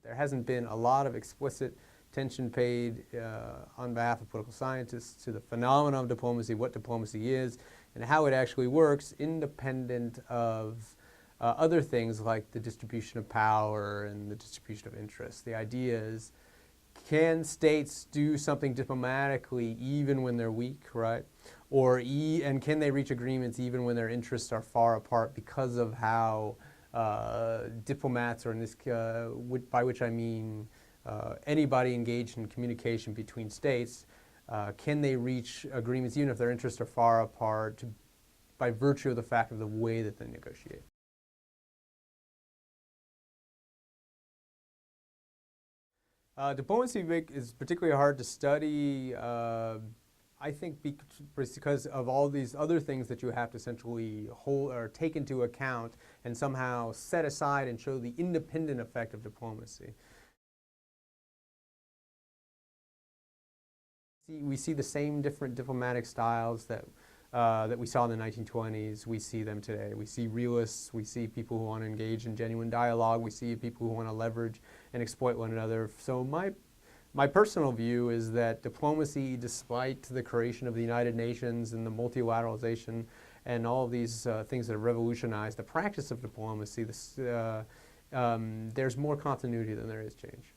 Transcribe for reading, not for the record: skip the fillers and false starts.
There hasn't been a lot of explicit attention paid on behalf of political scientists to the phenomenon of diplomacy, what diplomacy is, and how it actually works, independent of other things like the distribution of power and the distribution of interest. The idea is, can states do something diplomatically even when they're weak, right? And can they reach agreements even when their interests are far apart because of how diplomats, or in this, by which I mean anybody engaged in communication between states, can they reach agreements even if their interests are far apart by virtue of the fact of the way that they negotiate? Diplomacy is particularly hard to study, I think, because of all these other things that you have to essentially hold or take into account and somehow set aside and show the independent effect of diplomacy. We see the same different diplomatic styles that we saw in the 1920s. We see them today. We see realists. We see people who want to engage in genuine dialogue. We see people who want to leverage and exploit one another. So my personal view is that diplomacy, despite the creation of the United Nations and the multilateralization and all of these things that have revolutionized the practice of diplomacy, there's more continuity than there is change.